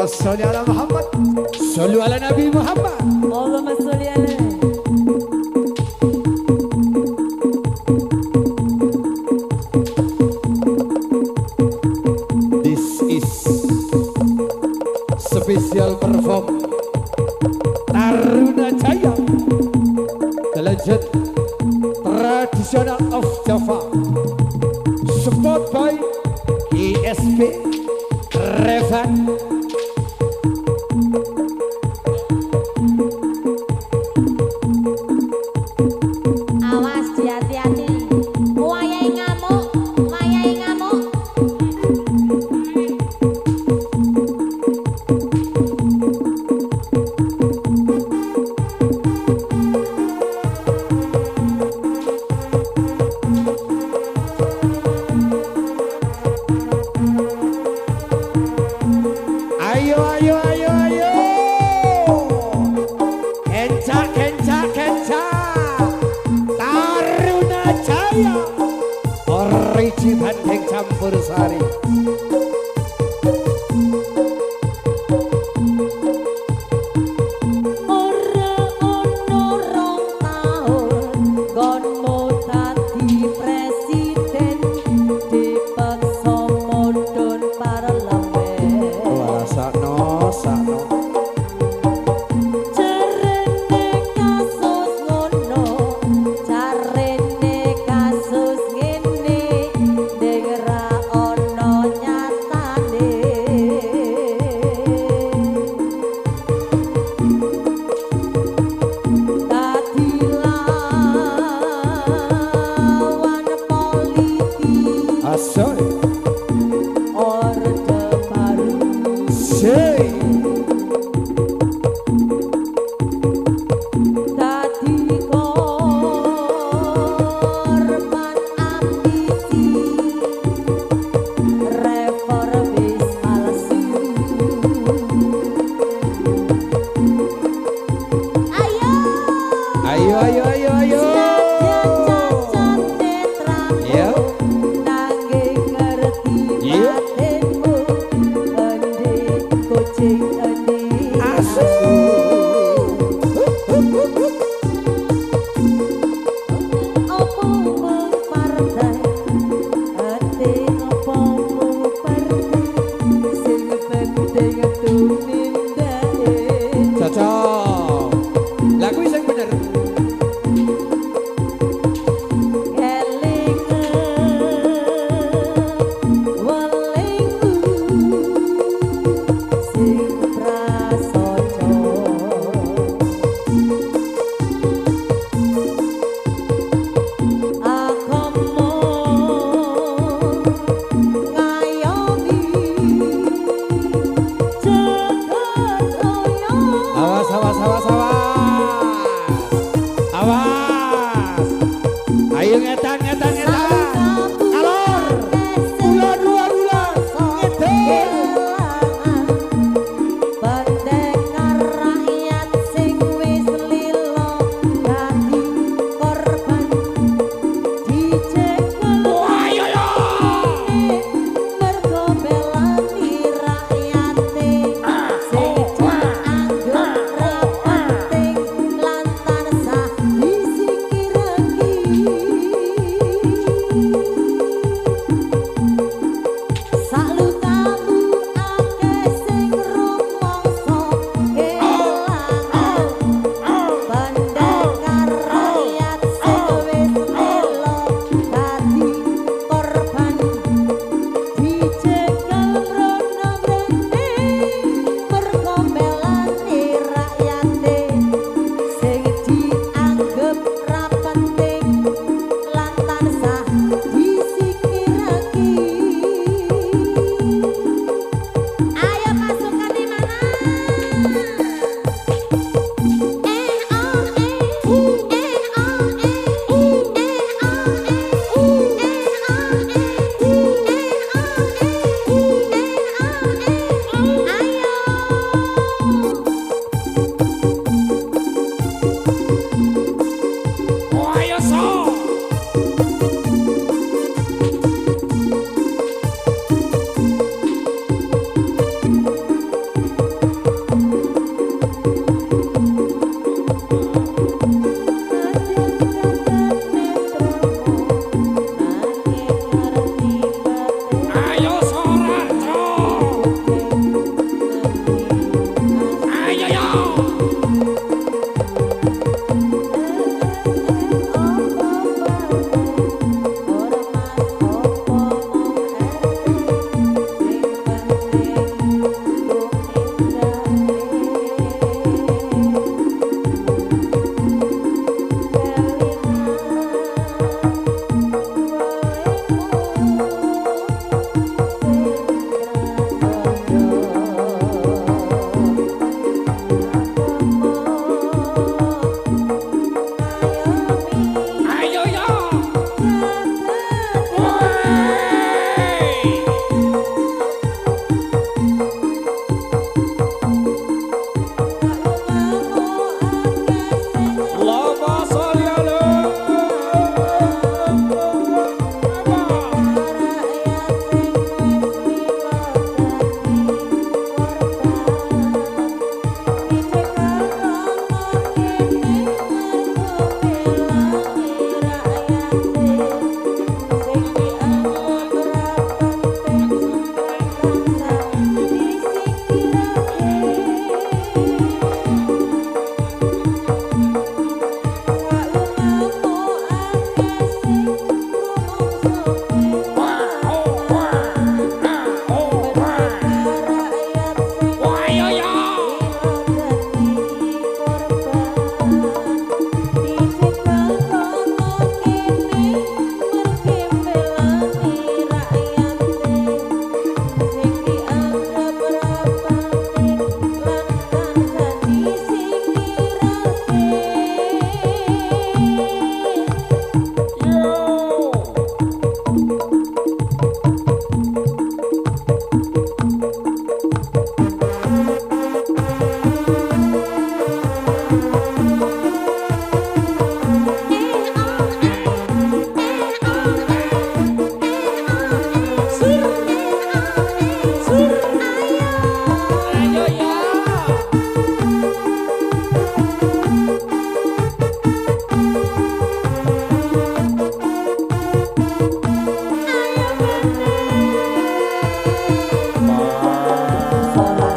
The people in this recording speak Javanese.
sholli ala Muhammad. Sholli ala Nabi Muhammad. Allahumma sholli alaihi. This is special perform Taruna Jaya, the legend traditional of Java, support by ESP Revan. Awas hati-hati. Wayahe ngamuk, wayahe ngamuk. Ayo, ayo, ayo, ayo. Kencak, kencak, kencak. Taruna Jaya. Origi Bandeng campur sari. Ora ono rong taun gonmu dadi presiden dipaksa mundhun parlemen. Wah, sakno, sakno. Jarene kasus ngono, jarene kasus ngene, ning ra ono nyatane. Dadi lawan politik Asoy. Orde Baru. Say. Dadi korban ambisi reformis palsu. Ayo Ayo, ayo, ayo, ayo. cacat netram Ya. nanging ngerti Iya. batinmu endi kucing endi Asu. Opo mung partai ati opo mung partai sing penting tumindake Cocok. Lagu sing bener. eling welingku sing prasaja agama ngayomi jagat raya. Awas, awas, awas, awas. Awas. Ayo ngetan, ngetan, ngetan. Alor. Ular, ular, ular. Ngetan. Pendekar rakyat sing wis lila dadi korban dicekel Ayo, ayo. mergo belani rakyate sing dianggep ra penting lan tansah disikirake. Salutamu akeh sing rumangsa kelangan pendekar rakyat sing wis lila dadi korban dicekel mrono mrene mergo belani rakyate sing dianggep ra penting lan tansah disikirake. Ayo pasukan di mana? Ayo, so. ora